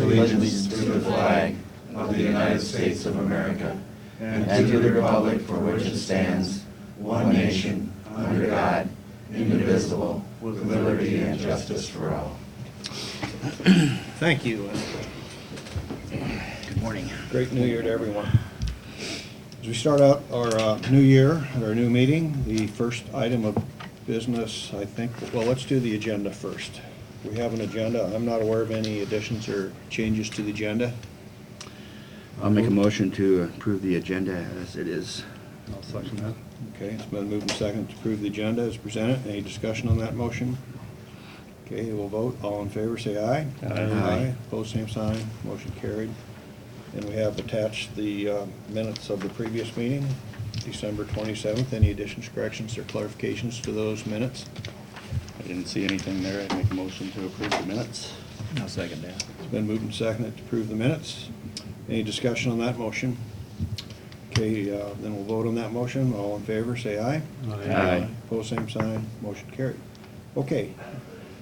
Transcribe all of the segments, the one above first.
allegiance to the flag of the United States of America and to the republic for which it stands, one nation, under God, indivisible, with liberty and justice for all. Thank you. Good morning. Great New Year to everyone. As we start out our new year, our new meeting, the first item of business, I think, well, let's do the agenda first. We have an agenda. I'm not aware of any additions or changes to the agenda. I'll make a motion to approve the agenda as it is. I'll second that. Okay, it's been moved and seconded to approve the agenda as presented. Any discussion on that motion? Okay, we'll vote. All in favor, say aye. Aye. Opposed, same sign. Motion carried. And we have attached the minutes of the previous meeting, December 27th. Any additions, corrections, or clarifications to those minutes? I didn't see anything there. I'd make a motion to approve the minutes. I'll second that. It's been moved and seconded to approve the minutes. Any discussion on that motion? Okay, then we'll vote on that motion. All in favor, say aye. Aye. Opposed, same sign. Motion carried. Okay,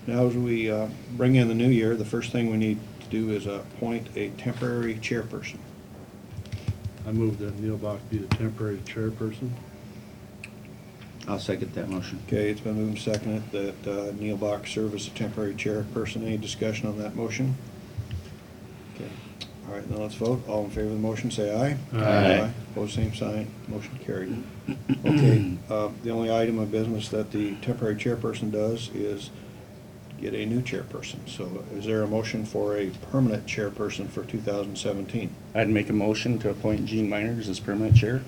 now as we bring in the new year, the first thing we need to do is appoint a temporary chairperson. I move that Neil Bach be the temporary chairperson. I'll second that motion. Okay, it's been moved and seconded that Neil Bach serve as a temporary chairperson. Any discussion on that motion? Okay, all right, now let's vote. All in favor of the motion, say aye. Aye. Opposed, same sign. Motion carried. Okay, the only item of business that the temporary chairperson does is get a new chairperson. So is there a motion for a permanent chairperson for 2017? I'd make a motion to appoint Gene Miners as permanent chair.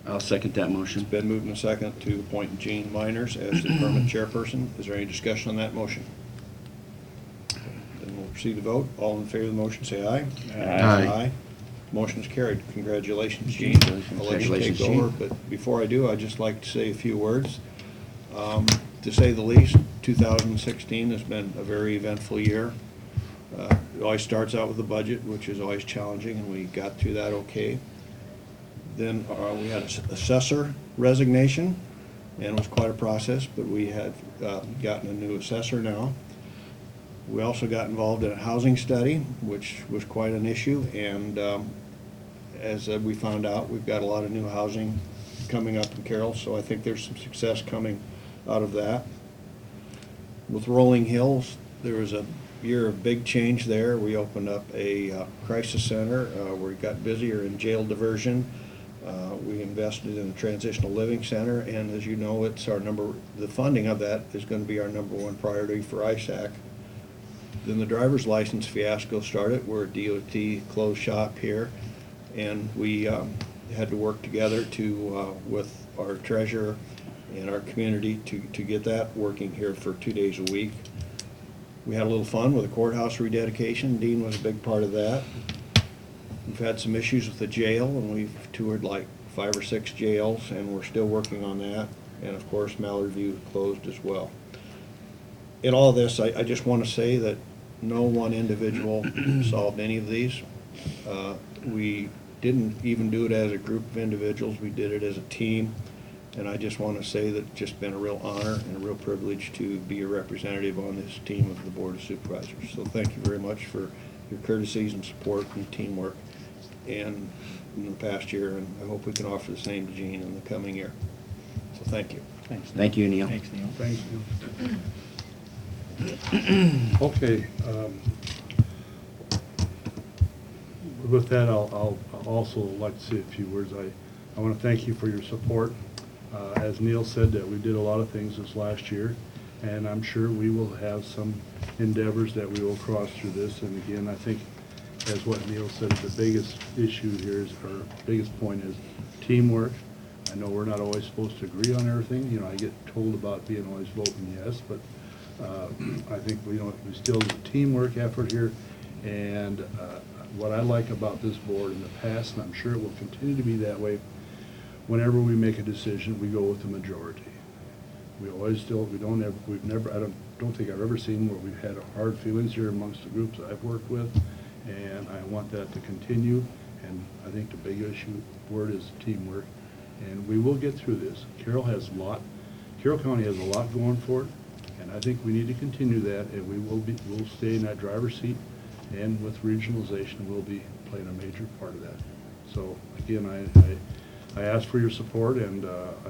I'll second that motion. It's been moved and seconded to appoint Gene Miners as the permanent chairperson. Is there any discussion on that motion? Then we'll proceed to vote. All in favor of the motion, say aye. Aye. Motion is carried. Congratulations, Gene. I'll let you Congratulations, take Gene. over, but before I do, I'd just like to say a few words. To say the least, 2016 has been a very eventful year. It always starts out with the budget, which is always challenging, and we got through that okay. Then we had an assessor resignation, and it was quite a process, but we had gotten a new assessor now. We also got involved in a housing study, which was quite an issue, and as we found out, we've got a lot of new housing coming up in Carroll, so I think there's some success coming out of that. With Rolling Hills, there was a year of big change there. We opened up a crisis center. We got busier in jail diversion. We invested in a transitional living center, and as you know, it's the funding of that is going to be our #1 priority for ISAC. Then the driver's license fiasco started, where DOT closed shop here, and we had to work together with our treasurer and our community to get that working here for 2 days a week. We had a little fun with the courthouse rededication. Dean was a big part of that. We've had some issues with the jail, and we've toured like 5 or 6 jails, and we're still working on that. And of course, Mallard View closed as well. In all this, I just want to say that no one individual solved any of these. We didn't even do it as a group of individuals. We did it as a team. And I just want to say that it's just been a real honor and a real privilege to be a representative on this team of the Board of Supervisors. So thank you very much for your courtesies and support and teamwork in the past year, and I hope we can offer the same to Gene in the coming year. So thank you. Thanks. Thank you, Neil. Thanks, Neil. Thanks, Neil. Okay. With that, I'll also like to say a few words. I want to thank you for your support. As Neil said, that we did a lot of things this last year, and I'm sure we will have some endeavors that we will cross through this. And again, I think, as what Neil said, the biggest issue here is, or biggest point is teamwork. I know we're not always supposed to agree on everything. You know, I get told about being always voting yes, but I think we still do a teamwork effort here. And what I like about this board in the past, and I'm sure it will continue to be that way, whenever we make a decision, we go with the majority. We always do. I don't think I've ever seen where we've had hard feelings here amongst the groups I've worked with, and I want that to continue. And I think the big word is teamwork, and we will get through this. Carroll County has a lot going for it, and I think we need to continue that, and we'll stay in that driver's seat and with regionalization, we'll be playing a major part of that. So again, I ask for your support, and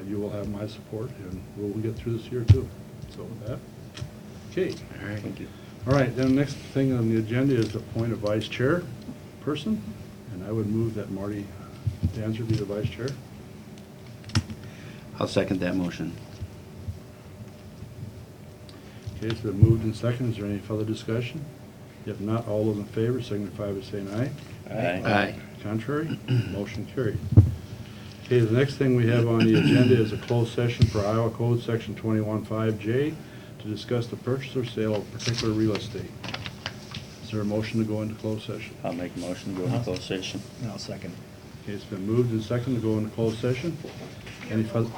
you will have my support, and we'll get through this year too. So with that, okay. All right. Thank you. All right, then the next thing on the agenda is appoint a vice chair person, and I would move that Marty Danzer be the vice chair. I'll second that motion. Okay, it's been moved and seconded. Is there any further discussion? If not, all those in favor signify by saying aye. Aye. Contrary? Motion carried. Okay, the next thing we have on the agenda is a closed session for Iowa Code Section 21.5J to discuss the purchase or sale of particular real estate. Is there a motion to go into closed session? I'll make a motion to go into closed session. I'll second. Okay, it's been moved and seconded to go into closed session. Any further